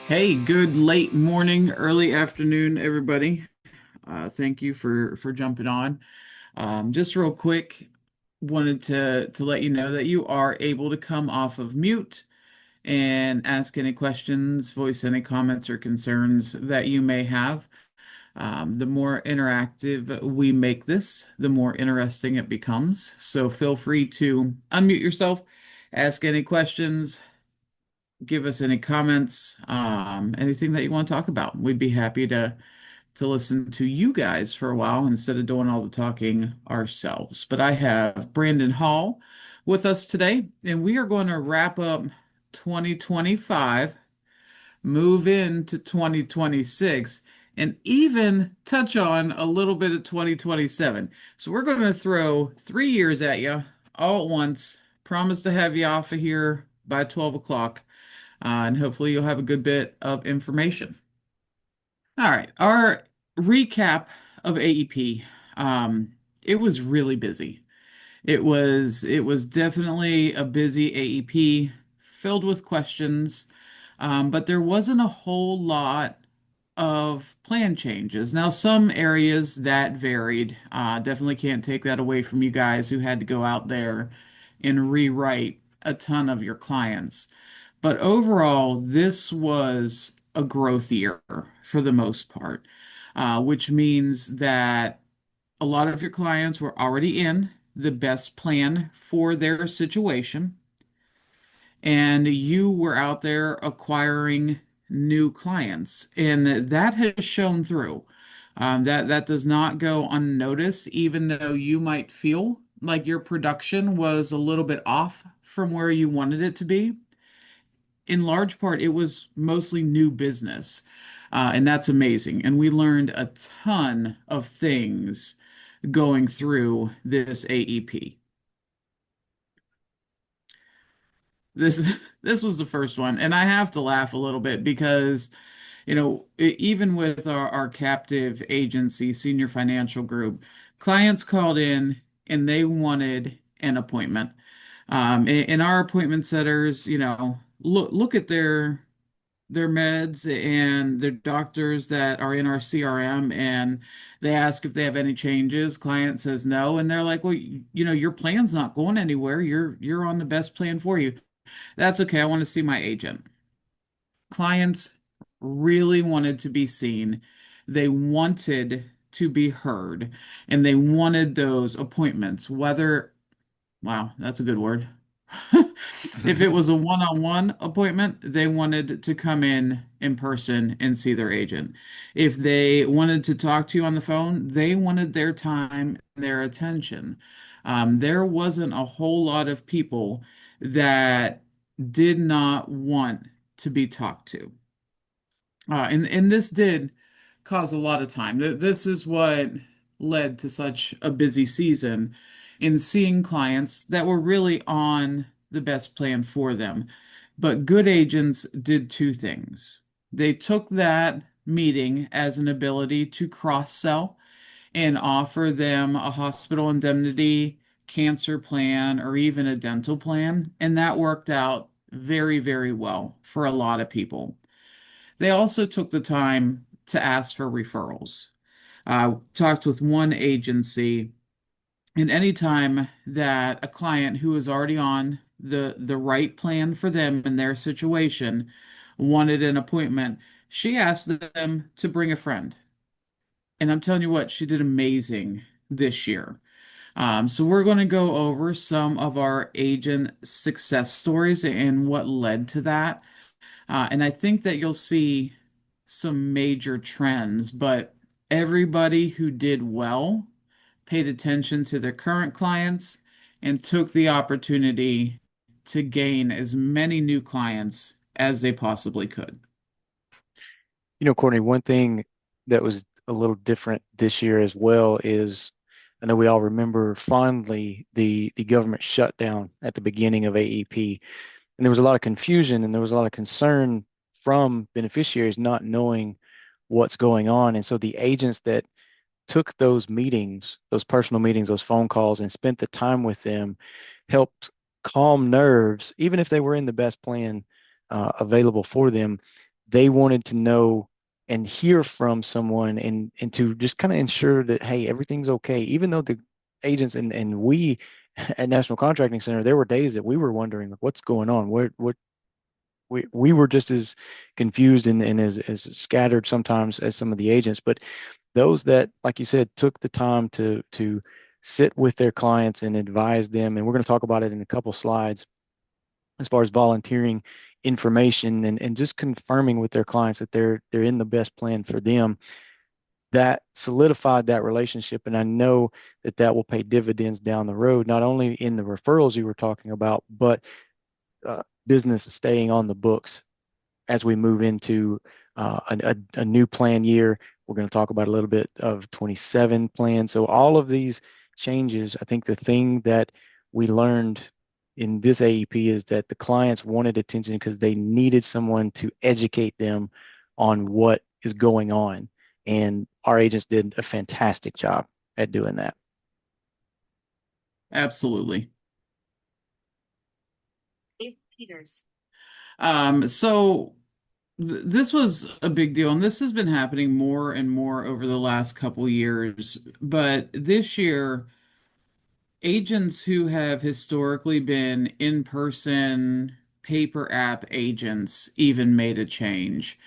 Hey, good late morning, early afternoon, everybody. Thank you for jumping on. Just real quick, wanted to let you know that you are able to come off of mute and ask any questions, voice any comments or concerns that you may have. The more interactive we make this, the more interesting it becomes. So feel free to unmute yourself, ask any questions, give us any comments, anything that you want to talk about. We'd be happy to listen to you guys for a while instead of doing all the talking ourselves. But I have Brandon Hall with us today, and we are going to wrap up 2025, move into 2026, and even touch on a little bit of 2027. So we're going to throw 3 years at you all at once. Promise to have you off of here by 12 o'clock, and hopefully you'll have a good bit of information. All right, our recap of AEP. Um, it was really busy. It was definitely a busy AEP, filled with questions, but there wasn't a whole lot of plan changes. Now, some areas that varied. Definitely can't take that away from you guys who had to go out there and rewrite a ton of your clients. But overall, this was a growth year for the most part, which means that a lot of your clients were already in the best plan for their situation, and you were out there acquiring new clients, and that has shown through. That does not go unnoticed, even though you might feel like your production was a little bit off from where you wanted it to be. In large part, it was mostly new business, and that's amazing. And we learned a ton of things going through this AEP. This this was the first one, and I have to laugh a little bit because, even with our captive agency, Senior Financial Group, clients called in and they wanted an appointment. And our appointment setters, look at their meds and their doctors that are in our CRM, and they ask if they have any changes. Client says no, and they're like, well, your plan's not going anywhere. You're on the best plan for you. That's okay. I want to see my agent. Clients really wanted to be seen. They wanted to be heard, and they wanted those appointments, whether, wow, that's a good word. If it was a one-on-one appointment, they wanted to come in person and see their agent. If they wanted to talk to you on the phone, they wanted their time and their attention. There wasn't a whole lot of people that did not want to be talked to. And this did cause a lot of time. This is what led to such a busy season in seeing clients that were really on the best plan for them. But good agents did two things. They took that meeting as an ability to cross-sell and offer them a hospital indemnity, cancer plan, or even a dental plan. And that worked out very, very well for a lot of people. They also took the time to ask for referrals. Talked with one agency, and anytime that a client who is already on the right plan for them in their situation wanted an appointment, she asked them to bring a friend. And I'm telling you what, she did amazing this year. So we're going to go over some of our agent success stories and what led to that. And I think that you'll see some major trends, but everybody who did well paid attention to their current clients and took the opportunity to gain as many new clients as they possibly could. Courtney, one thing that was a little different this year as well is I know we all remember fondly the government shutdown at the beginning of AEP. And there was a lot of confusion and there was a lot of concern from beneficiaries not knowing what's going on. And so the agents that took those meetings, those personal meetings, those phone calls, and spent the time with them helped calm nerves, even if they were in the best plan available for them. they wanted to know and hear from someone and to just kind of ensure that, hey, everything's okay. Even though the agents and we at National Contracting Center, there were days that we were wondering like, what's going on? What we were just as confused and as scattered sometimes as some of the agents. But those that, like you said, took the time to sit with their clients and advise them, and we're going to talk about it in a couple slides as far as volunteering information and just confirming with their clients that they're in the best plan for them. That solidified that relationship, and I know that that will pay dividends down the road, not only in the referrals you were talking about, but business staying on the books as we move into a new plan year. We're going to talk about a little bit of 27 plan. So all of these changes, I think the thing that we learned in this AEP is that the clients wanted attention because they needed someone to educate them on what is going on. And our agents did a fantastic job at doing that. Absolutely. So this was a big deal, and this has been happening more and more over the last couple years. But this year, agents who have historically been in-person paper app agents even made a change,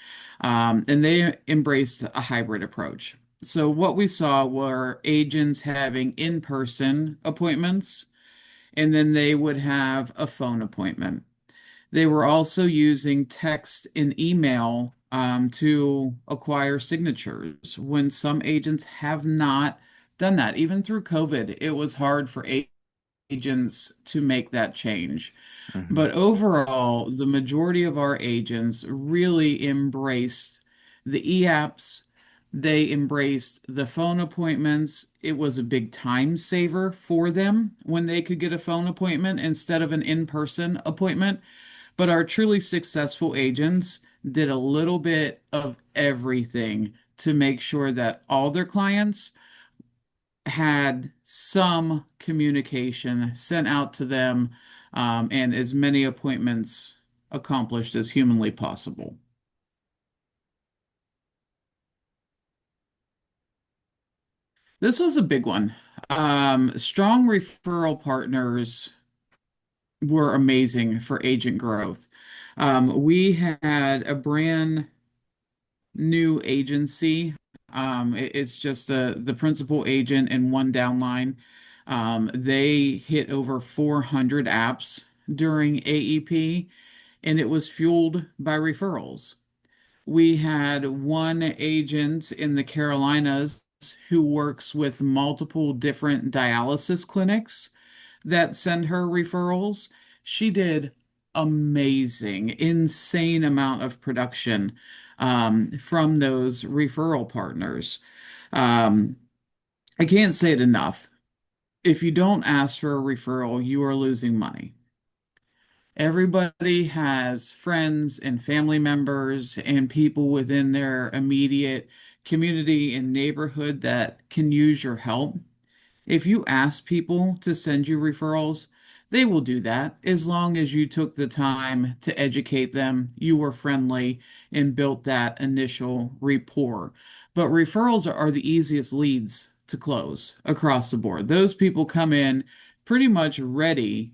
and they embraced a hybrid approach. So what we saw were agents having in-person appointments, and then they would have a phone appointment. They were also using text and email to acquire signatures when some agents have not done that. Even through COVID, it was hard for agents to make that change. Mhm. But overall, the majority of our agents really embraced the e-apps. They embraced the phone appointments. It was a big time saver for them when they could get a phone appointment instead of an in-person appointment. But our truly successful agents did a little bit of everything to make sure that all their clients had some communication sent out to them, and as many appointments accomplished as humanly possible. This was a big one. Strong referral partners were amazing for agent growth. We had a brand new agency. It's just the principal agent and one downline. They hit over 400 apps during AEP, and it was fueled by referrals. We had one agent in the Carolinas who works with multiple different dialysis clinics that send her referrals. She did amazing, insane amount of production from those referral partners. Um, I can't say it enough. If you don't ask for a referral, you are losing money. Everybody has friends and family members and people within their immediate community and neighborhood that can use your help. If you ask people to send you referrals, they will do that as long as you took the time to educate them, you were friendly, and built that initial rapport. But referrals are the easiest leads to close across the board. Those people come in pretty much ready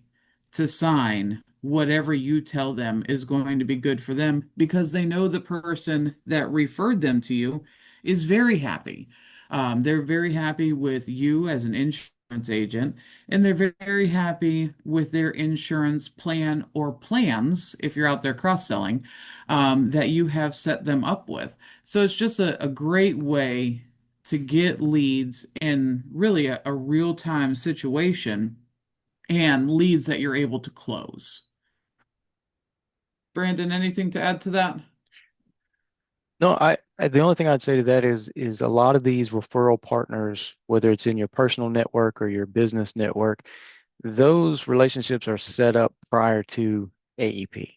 to sign whatever you tell them is going to be good for them because they know the person that referred them to you is very happy. They're very happy with you as an insurance agent, and they're very happy with their insurance plan or plans, if you're out there cross-selling, that you have set them up with. So it's just a great way to get leads in really a real-time situation and leads that you're able to close. Brandon, anything to add to that? No, the only thing I'd say to that is a lot of these referral partners, whether it's in your personal network or your business network, those relationships are set up prior to AEP.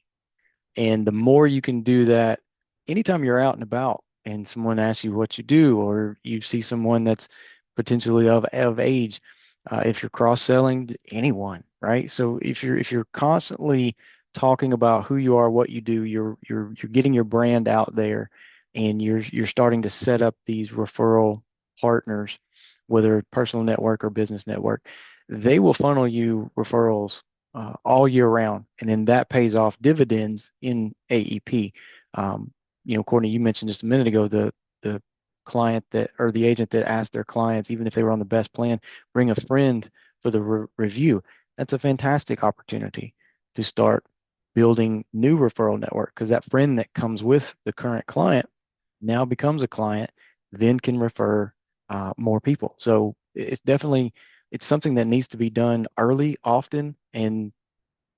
And the more you can do that, anytime you're out and about and someone asks you what you do, or you see someone that's potentially of age, if you're cross-selling to anyone, right? So if you're constantly talking about who you are, what you do. You're getting your brand out there, and you're starting to set up these referral partners, whether personal network or business network. They will funnel you referrals all year round, and then that pays off dividends in AEP. Courtney, you mentioned just a minute ago the client that or the agent that asked their clients, even if they were on the best plan, bring a friend for the review. That's a fantastic opportunity to start building new referral network because that friend that comes with the current client now becomes a client, then can refer more people. So it's something that needs to be done early, often, and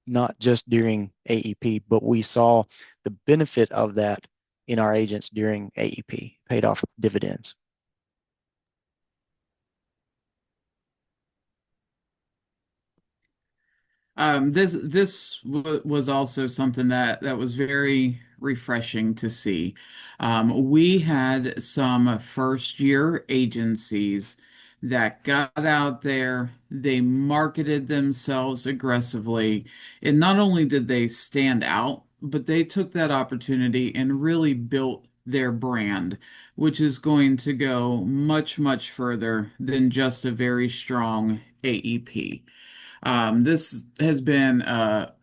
not just during AEP. But we saw the benefit of that in our agents during AEP, paid off dividends. Was also something that was very refreshing to see. We had some first year agencies that got out there, they marketed themselves aggressively, and not only did they stand out, but they took that opportunity and really built their brand, which is going to go much, much further than just a very strong AEP. This has been a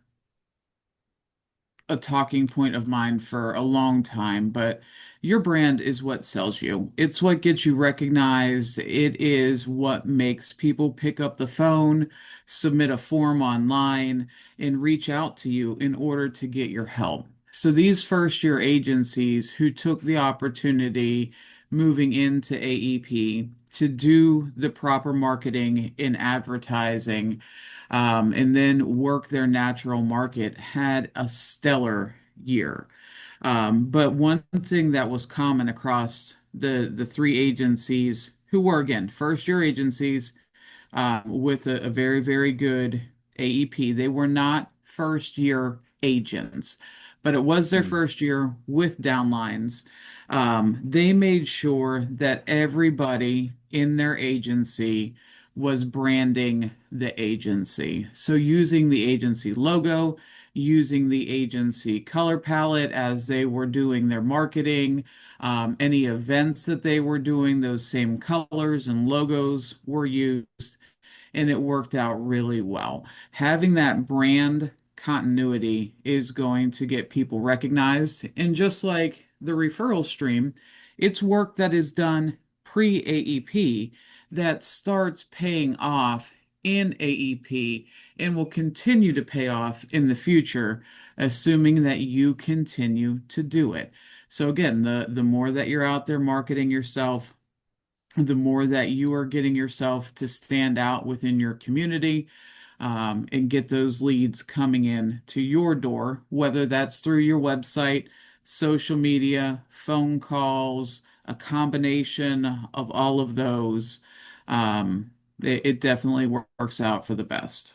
talking point of mine for a long time, but your brand is what sells you. It's what gets you recognized. It is what makes people pick up the phone, submit a form online, and reach out to you in order to get your help. So these first year agencies who took the opportunity moving into AEP to do the proper marketing and advertising and then work their natural market had a stellar year. But one thing that was common across the three agencies, who were again first year agencies with a very, very good AEP, they were not first year agents, but it was their Mm. first year with downlines. They made sure that everybody in their agency was branding the agency. So using the agency logo, using the agency color palette as they were doing their marketing, any events that they were doing, those same colors and logos were used, and it worked out really well. Having that brand continuity is going to get people recognized. And just like the referral stream, it's work that is done pre AEP that starts paying off in AEP and will continue to pay off in the future, assuming that you continue to do it. So again, the more that you're out there marketing yourself, the more that you are getting yourself to stand out within your community, and get those leads coming in to your door, whether that's through your website, social media, phone calls, a combination of all of those. It definitely works out for the best.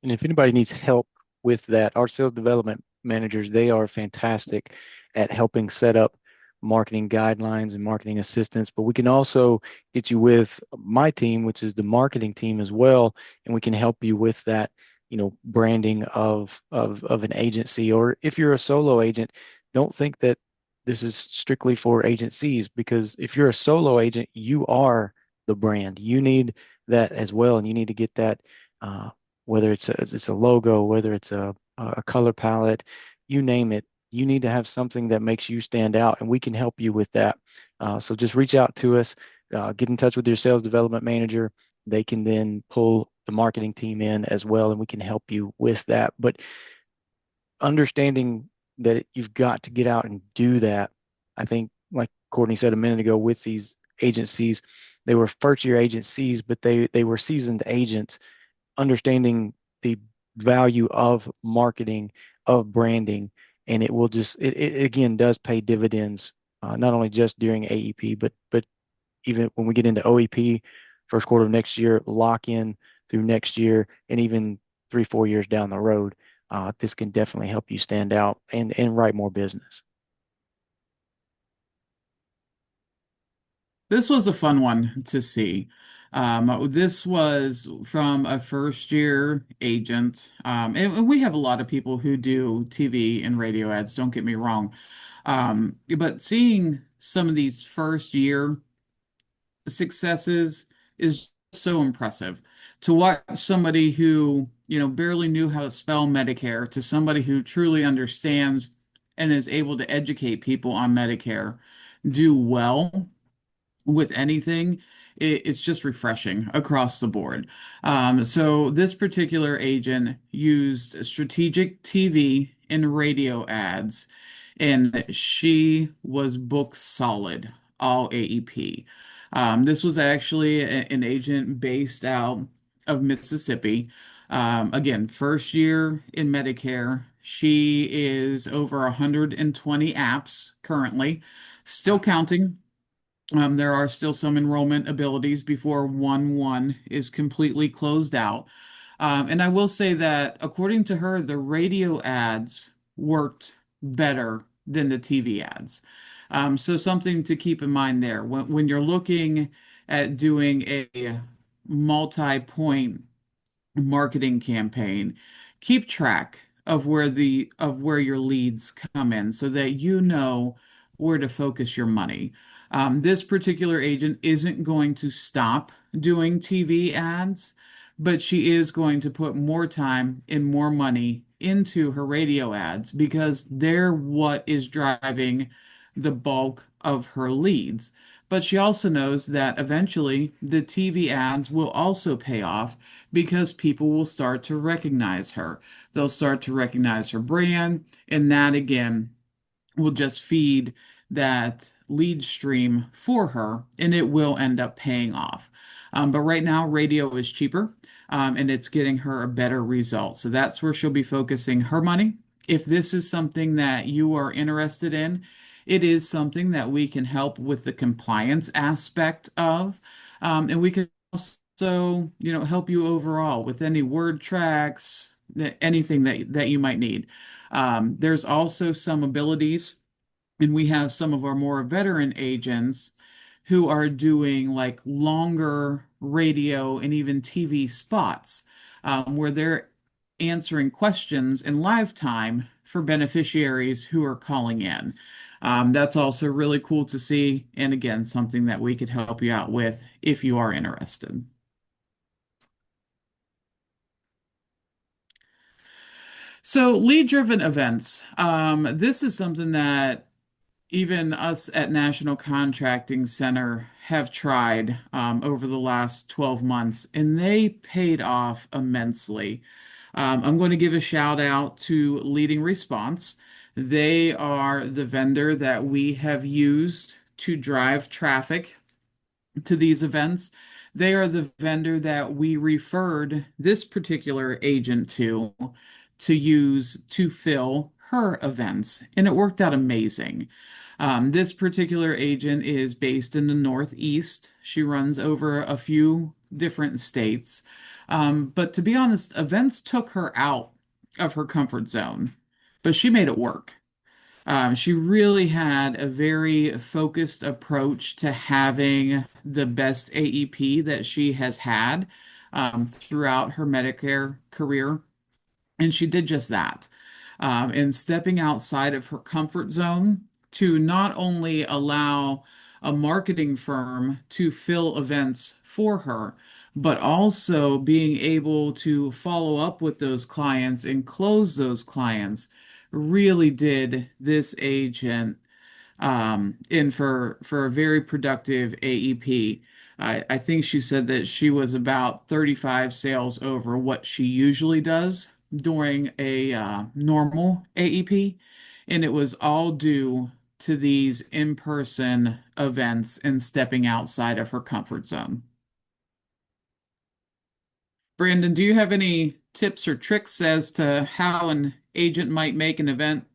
And if anybody needs help with that, our sales development managers, they are fantastic at helping set up marketing guidelines and marketing assistance. But we can also get you with my team, which is the marketing team as well, and we can help you with that, branding of an agency. Or if you're a solo agent, don't think that this is strictly for agencies, because if you're a solo agent, you are the brand. You need that as well, and you need to get that. Whether it's a logo, whether it's a color palette, you name it, you need to have something that makes you stand out, and we can help you with that. So just reach out to us, get in touch with your sales development manager. They can then pull the marketing team in as well, and we can help you with that. But understanding that you've got to get out and do that, I think, like Courtney said a minute ago, with these agencies, they were first year agencies, but they were seasoned agents understanding the value of marketing, of branding, and it again does pay dividends, not only just during AEP, but even when we get into OEP, first quarter of next year, lock in through next year, and even 3, 4 years down the road. This can definitely help you stand out and write more business. This was a fun one to see. This was from a first year agent. And we have a lot of people who do TV and radio ads, don't get me wrong. But seeing some of these first year successes is so impressive. To watch somebody who, barely knew how to spell Medicare to somebody who truly understands and is able to educate people on Medicare do well with anything, it's just refreshing across the board. So this particular agent used strategic TV and radio ads, and she was booked solid, all AEP. This was actually an agent based out of Mississippi. Again, first year in Medicare. She is over 120 apps currently, still counting. There are still some enrollment abilities before 1/1 is completely closed out. And I will say that according to her, the radio ads worked better than the TV ads. So something to keep in mind there. When you're looking at doing a multi-point marketing campaign, keep track of where your leads come in so that you know where to focus your money. This particular agent isn't going to stop doing TV ads, but she is going to put more time and more money into her radio ads because they're what is driving the bulk of her leads. But she also knows that eventually the TV ads will also pay off because people will start to recognize her. They'll start to recognize her brand, and that again will just feed that lead stream for her, and it will end up paying off. But right now, radio is cheaper, and it's getting her a better result. So that's where she'll be focusing her money. If this is something that you are interested in, it is something that we can help with the compliance aspect of, and we can also, help you overall with any word tracks, anything that you might need. There's also some abilities, and we have some of our more veteran agents who are doing like longer radio and even TV spots, where they're answering questions in live time for beneficiaries who are calling in. That's also really cool to see. And again, something that we could help you out with if you are interested. So, lead-driven events. This is something that even us at National Contracting Center have tried over the last 12 months, and they paid off immensely. I'm going to give a shout out to Leading Response. They are the vendor that we have used to drive traffic to these events. They are the vendor that we referred this particular agent to use to fill her events, and it worked out amazing. This particular agent is based in the Northeast. She runs over a few different states. But to be honest, events took her out of her comfort zone, but she made it work. She really had a very focused approach to having the best AEP that she has had throughout her Medicare career. And she did just that. And stepping outside of her comfort zone to not only allow a marketing firm to fill events for her, but also being able to follow up with those clients and close those clients really did this agent in for a very productive AEP. I think she said that she was about 35 sales over what she usually does during a normal AEP, and it was all due to these in-person events and stepping outside of her comfort zone. Brandon, do you have any tips or tricks as to how an agent might make an event?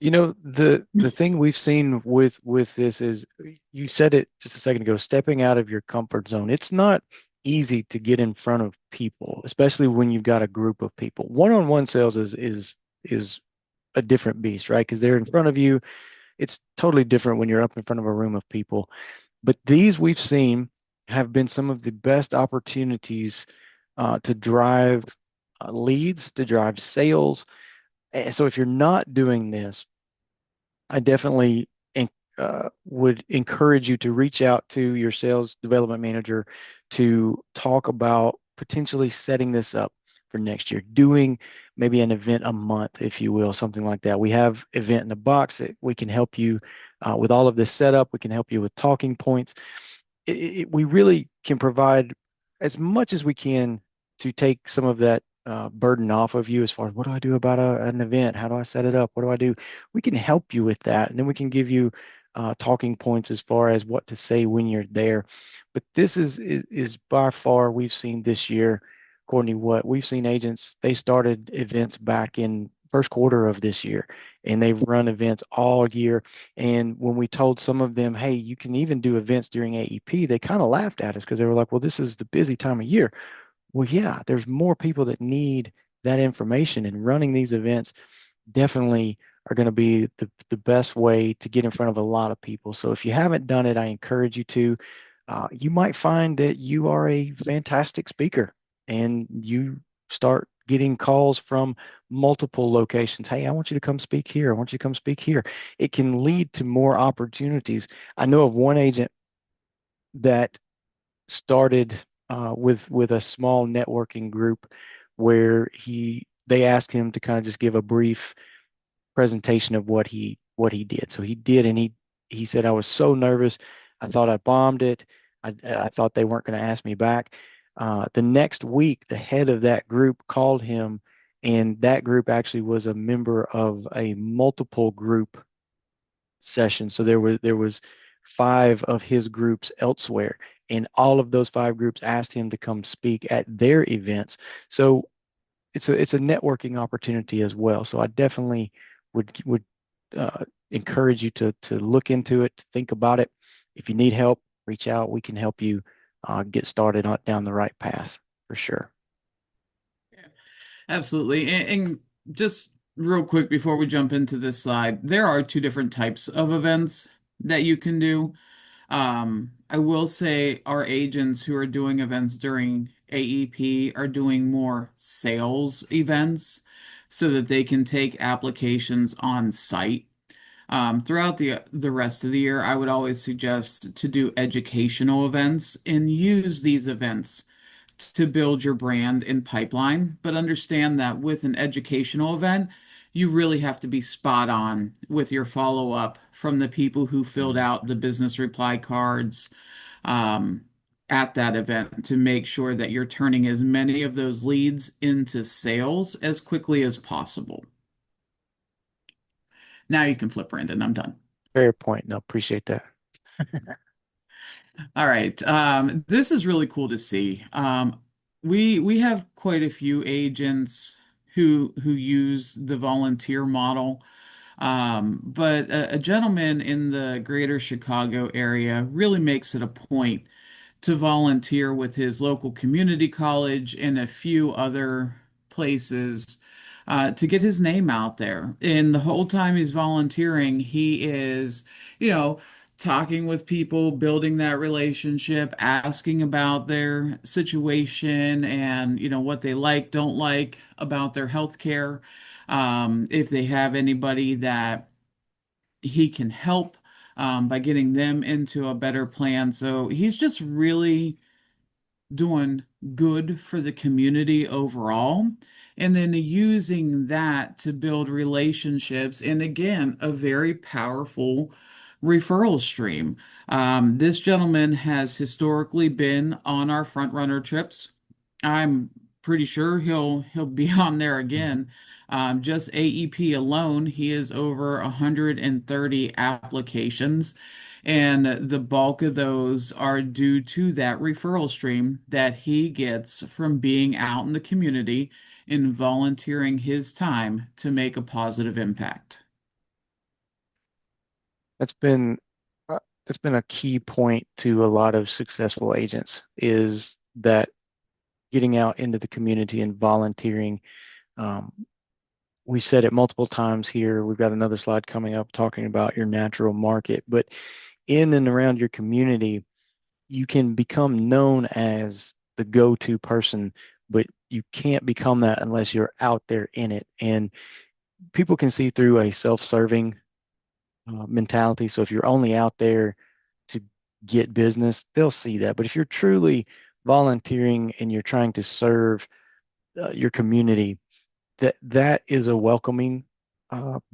The thing we've seen with this is you said it just a second ago, stepping out of your comfort zone. It's not easy to get in front of people, especially when you've got a group of people. One-on-one sales is a different beast, right? Because they're in front of you. It's totally different when you're up in front of a room of people. But these we've seen have been some of the best opportunities to drive leads, to drive sales. And so if you're not doing this, I definitely would encourage you to reach out to your sales development manager to talk about potentially setting this up for next year, doing maybe an event a month, if you will, something like that. We have event in the box that we can help you with all of this setup. We can help you with talking points. We really can provide as much as we can to take some of that burden off of you as far as what do I do about an event? How do I set it up? What do I do? We can help you with that. And then we can give you talking points as far as what to say when you're there. But this is by far we've seen this year, Courtney, what we've seen agents, they started events back in first quarter of this year, and they've run events all year. And when we told some of them, hey, you can even do events during AEP, they kind of laughed at us because they were like, well, this is the busy time of year. Well, yeah, there's more people that need that information, and running these events definitely are going to be the best way to get in front of a lot of people. So if you haven't done it, I encourage you to. You might find that you are a fantastic speaker and you start getting calls from multiple locations. Hey, I want you to come speak here. I want you to come speak here. It can lead to more opportunities. I know of one agent that started with a small networking group where they asked him to kind of just give a brief presentation of what he did. So he did, and he said, I was so nervous. I thought I bombed it. I thought they weren't going to ask me back. The next week, the head of that group called him, and that group actually was a member of a multiple group session. So there was five of his groups elsewhere, and all of those five groups asked him to come speak at their events. So it's a networking opportunity as well. So I definitely would encourage you to look into it, to think about it. If you need help, reach out. We can help you get started down the right path for sure. Yeah, absolutely. And just real quick before we jump into this slide, there are two different types of events that you can do. I will say our agents who are doing events during AEP are doing more sales events so that they can take applications on site. Throughout the rest of the year, I would always suggest to do educational events and use these events to build your brand and pipeline. But understand that with an educational event, you really have to be spot on with your follow up from the people who filled Mm. out the business reply cards um, at that event to make sure that you're turning as many of those leads into sales as quickly as possible. Now you can flip, Brandon. I'm done. Fair point. No, appreciate that. All right. This is really cool to see. We have quite a few agents who use the volunteer model. But a gentleman in the greater Chicago area really makes it a point to volunteer with his local community college and a few other places to get his name out there. And the whole time he's volunteering, he is, you know, talking with people, building that relationship, asking about their situation and, what they like, don't like about their health care. If they have anybody that he can help by getting them into a better plan. So he's just really doing good for the community overall. And then using that to build relationships. And again, a very powerful referral stream. This gentleman has historically been on our front runner trips. I'm pretty sure he'll be on there Mhm. again. Just AEP alone, he has over 130 applications, and the bulk of those are due to that referral stream that he gets from being out in the community and volunteering his time to make a positive impact. That's been that's been a key point to a lot of successful agents is that getting out into the community and volunteering. Um, we said it multiple times here. We've got another slide coming up talking about your natural market, but in and around your community, you can become known as the go-to person, but you can't become that unless you're out there in it. And people can see through a self-serving mentality. So if you're only out there to get business, they'll see that. But if you're truly volunteering and you're trying to serve your community, that is a welcoming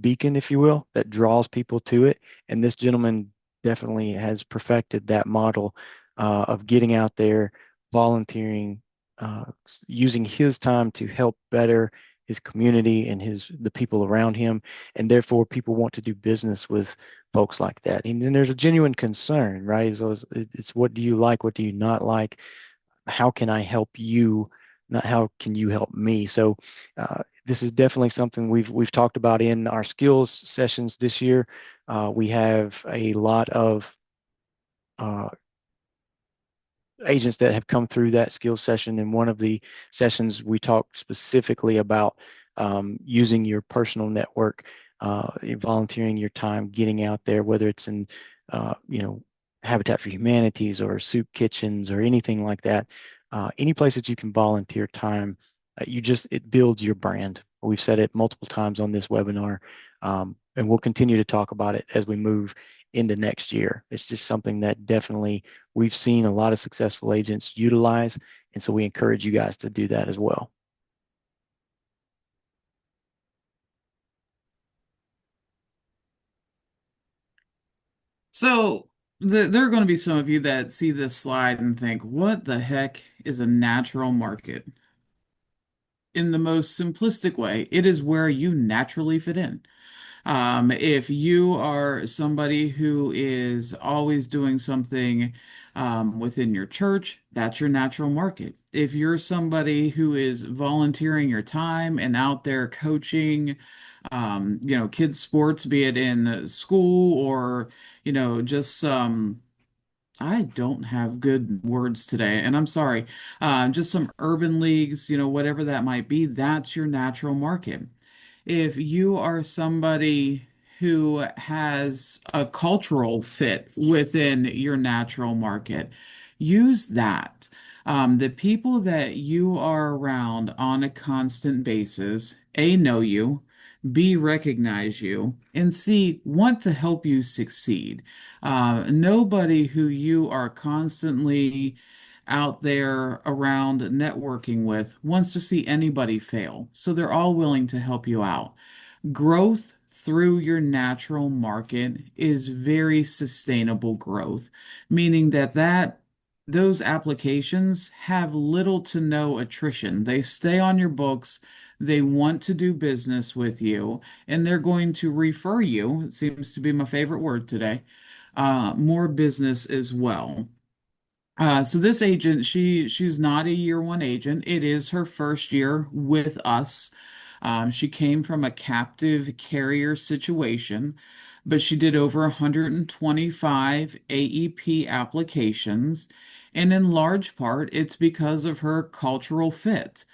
beacon, if you will, that draws people to it. And this gentleman definitely has perfected that model of getting out there, volunteering, using his time to help better his community and the people around him, and therefore people want to do business with folks like that. And then there's a genuine concern, right? So it's what do you like, what do you not like? How can I help you, not how can you help me? So this is definitely something we've talked about in our skills sessions this year. We have a lot of uh, agents that have come through that skills session. In one of the sessions, we talked specifically about using your personal network, volunteering your time, getting out there, whether it's in, Habitat for Humanities or soup kitchens or anything like that. Any place that you can volunteer time, it builds your brand. We've said it multiple times on this webinar, and we'll continue to talk about it as we move into next year. It's just something that definitely we've seen a lot of successful agents utilize, and so we encourage you guys to do that as well. So there are going to be some of you that see this slide and think, what the heck is a natural market? In the most simplistic way, it is where you naturally fit in. If you are somebody who is always doing something within your church, that's your natural market. If you're somebody who is volunteering your time and out there coaching, kids' sports, be it in school or, just I don't have good words today, and I'm sorry. Just some urban leagues, whatever that might be, that's your natural market. If you are somebody who has a cultural fit within your natural market, use that. The people that you are around on a constant basis, A, know you, B, recognize you, and C, want to help you succeed. Nobody who you are constantly out there around networking with wants to see anybody fail. So they're all willing to help you out. Growth through your natural market is very sustainable growth, meaning that those applications have little to no attrition. They stay on your books, they want to do business with you, and they're going to refer you, it seems to be my favorite word today, more business as well. So this agent, she's not a year one agent. It is her first year with us. She came from a captive carrier situation, but she did over 125 AEP applications, and in large part, it's because of her cultural fit.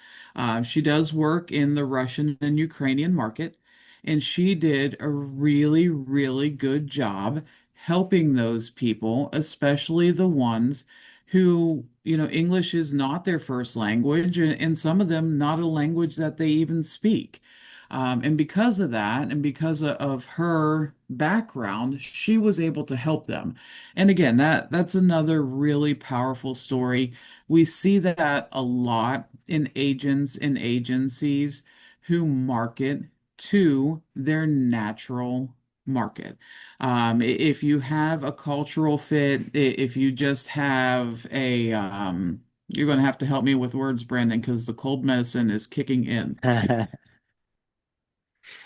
She does work in the Russian and Ukrainian market, and she did a really, really good job helping those people, especially the ones who, English is not their first language, and some of them not a language that they even speak. And because of that, and because of her background, she was able to help them. And again, that's another really powerful story. We see that a lot in agents and agencies who market to their natural market. If you have a cultural fit, if you just have you're going to have to help me with words, Brandon, because the cold medicine is kicking in.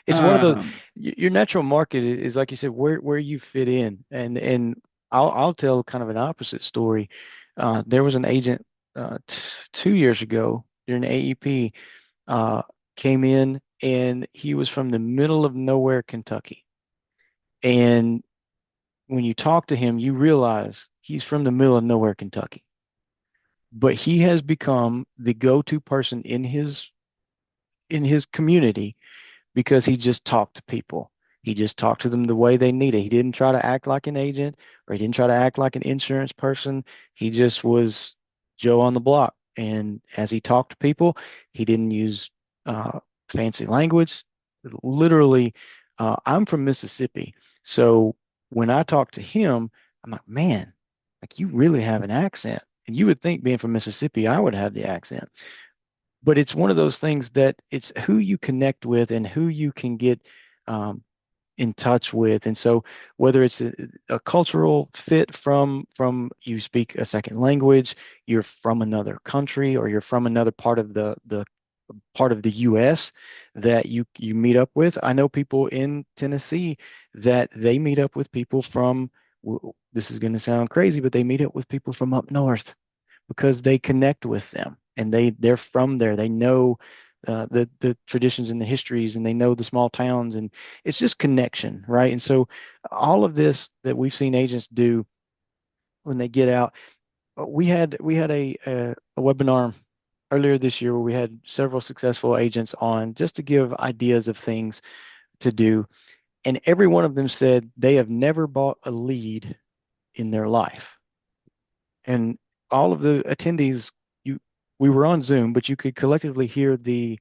It's one of the Um, your natural market is like you said, where you fit in, and I'll tell kind of an opposite story. There was an agent t 2 years ago during AEP, uh, came in and he was from the middle of nowhere, Kentucky. And when you talk to him, you realize he's from the middle of nowhere, Kentucky. But he has become the go-to person in his community because he just talked to people. He just talked to them the way they needed. He didn't try to act like an agent or he didn't try to act like an insurance person. He just was Joe on the block. And as he talked to people, he didn't use uh, fancy language. Literally, I'm from Mississippi. So when I talk to him, I'm like, man, like you really have an accent. And you would think being from Mississippi, I would have the accent. But it's one of those things that it's who you connect with and who you can get um, in touch with. And so whether it's a cultural fit from you speak a second language, you're from another country, or you're from another part of the part of the US that you meet up with. I know people in Tennessee that they meet up with people from, this is going to sound crazy, but they meet up with people from up north because they connect with them and they're from there. They know the traditions and the histories, and they know the small towns, and it's just connection, right? And so all of this that we've seen agents do when they get out, we had a webinar earlier this year where we had several successful agents on just to give ideas of things to do, and every one of them said they have never bought a lead in their life. And all of the attendees, you we were on Zoom, but you could collectively hear the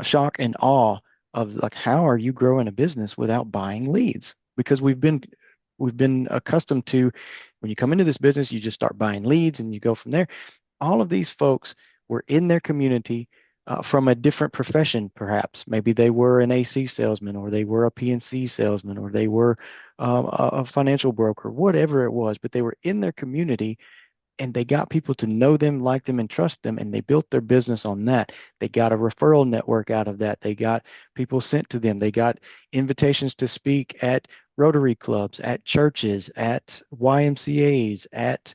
shock and awe of like, how are you growing a business without buying leads? Because we've been accustomed to when you come into this business, you just start buying leads and you go from there. All of these folks were in their community from a different profession, perhaps. Maybe they were an AC salesman, or they were a PNC salesman, or they were a financial broker, whatever it was, but they were in their community and they got people to know them, like them, and trust them, and they built their business on that. They got a referral network out of that. They got people sent to them. They got invitations to speak at Rotary clubs, at churches, at YMCA's, at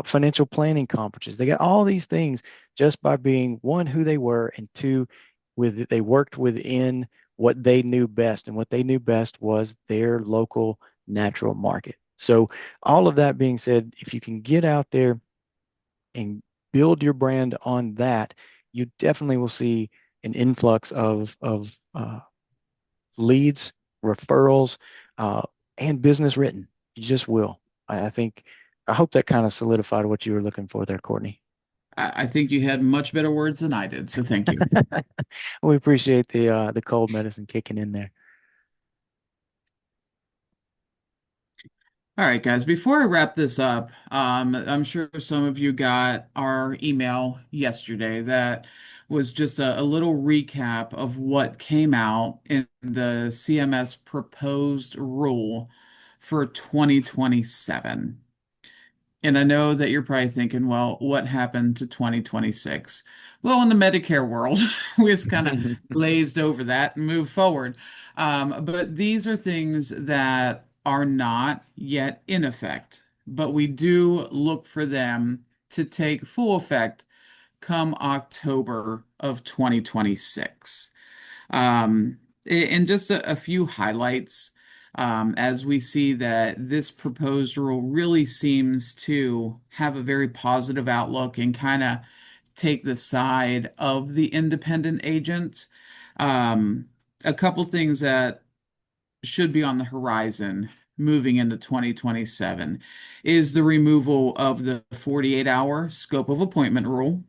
financial planning conferences. They got all these things just by being one, who they were, and two, they worked within what they knew best, and what they knew best was their local natural market. So all of that being said, if you can get out there and build your brand on that, you definitely will see an influx of leads, referrals, uh, and business written. You just will. I think. I hope that kind of solidified what you were looking for there, Courtney. I think you had much better words than I did, so thank you. We appreciate the cold medicine kicking in there. All right, guys, before I wrap this up, I'm sure some of you got our email yesterday that was just a little recap of what came out in the CMS proposed rule for 2027. And I know that you're probably thinking, well, what happened to 2026? Well, in the Medicare world, we just kind of glazed over that and moved forward. But these are things that are not yet in effect, but we do look for them to take full effect come October of 2026. Um, and just a few highlights as we see that this proposed rule really seems to have a very positive outlook and kind of take the side of the independent agent. Um, a couple things that should be on the horizon moving into 2027 is the removal of the 48-hour scope of appointment rule.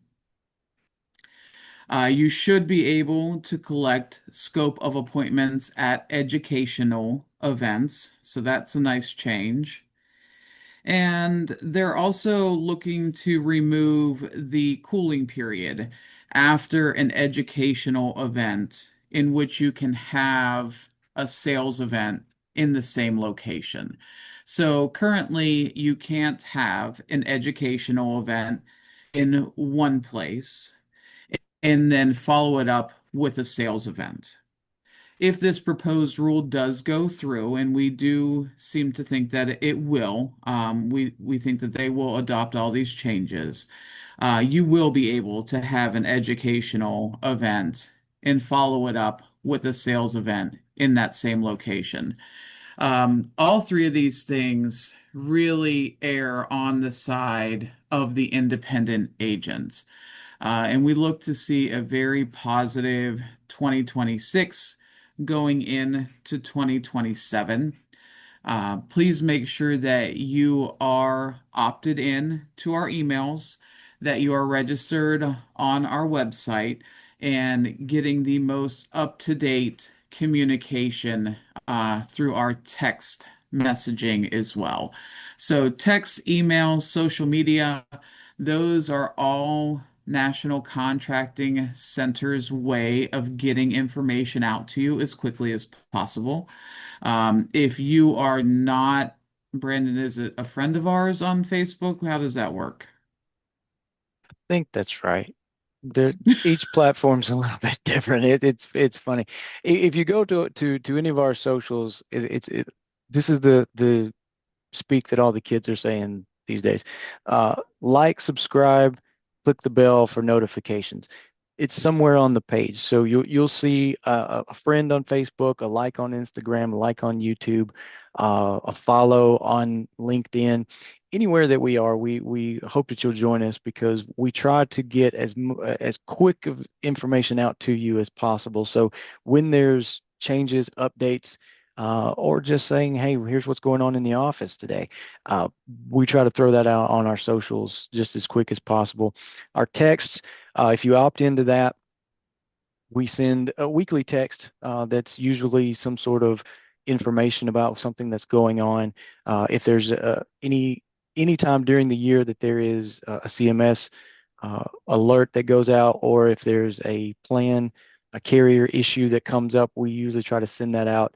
You should be able to collect scope of appointments at educational events, so that's a nice change. And they're also looking to remove the cooling period after an educational event in which you can have a sales event in the same location. So currently, you can't have an educational event in one place and then follow it up with a sales event. If this proposed rule does go through, and we do seem to think that it will, we think that they will adopt all these changes. You will be able to have an educational event and follow it up with a sales event in that same location. All three of these things really err on the side of the independent agent. And we look to see a very positive 2026 going into 2027. Please make sure that you are opted in to our emails, that you are registered on our website, and getting the most up-to-date communication through our text messaging as well. So, text, email, social media, those are all National Contracting Center's way of getting information out to you as quickly as possible. If you are not, Brandon, is it a friend of ours on Facebook? How does that work? I think that's right. There, each platform's a little bit different. It's funny. If you go to any of our socials, this is the speak that all the kids are saying these days. Like, subscribe, click the bell for notifications. It's somewhere on the page. So you'll see a friend on Facebook, a like on Instagram, a like on YouTube, a follow on LinkedIn. Anywhere that we are, we hope that you'll join us because we try to get as quick of information out to you as possible. So when there's changes, updates, or just saying, hey, here's what's going on in the office today. Uh, we try to throw that out on our socials just as quick as possible. Our texts, if you opt into that, we send a weekly text that's usually some sort of information about something that's going on. If there's any time during the year that there is a CMS alert that goes out, or if there's a carrier issue that comes up, we usually try to send that out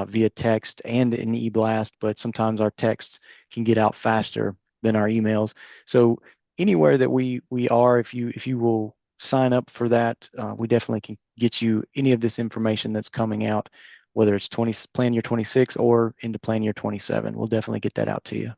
via text and an e-blast. But sometimes our texts can get out faster than our emails. So anywhere that we are, if you will sign up for that, we definitely can get you any of this information that's coming out, whether it's 20 plan year 26 or into plan year 27. We'll definitely get that out to you.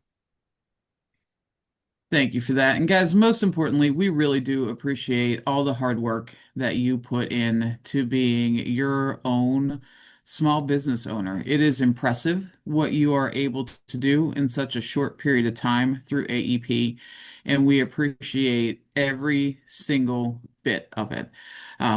Thank you for that. And guys, most importantly, we really do appreciate all the hard work that you put in to being your own small business owner. It is impressive what you are able to do in such a short period of time through AEP, and we appreciate every single bit of it.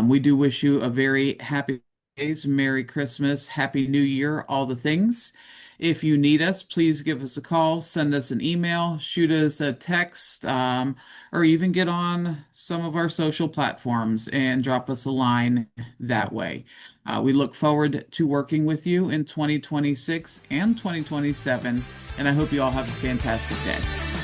We do wish you a very happy days, Merry Christmas, Happy New Year, all the things. If you need us, please give us a call, send us an email, shoot us a text, or even get on some of our social platforms and drop us a line that way. We look forward to working with you in 2026 and 2027, and I hope you all have a fantastic day.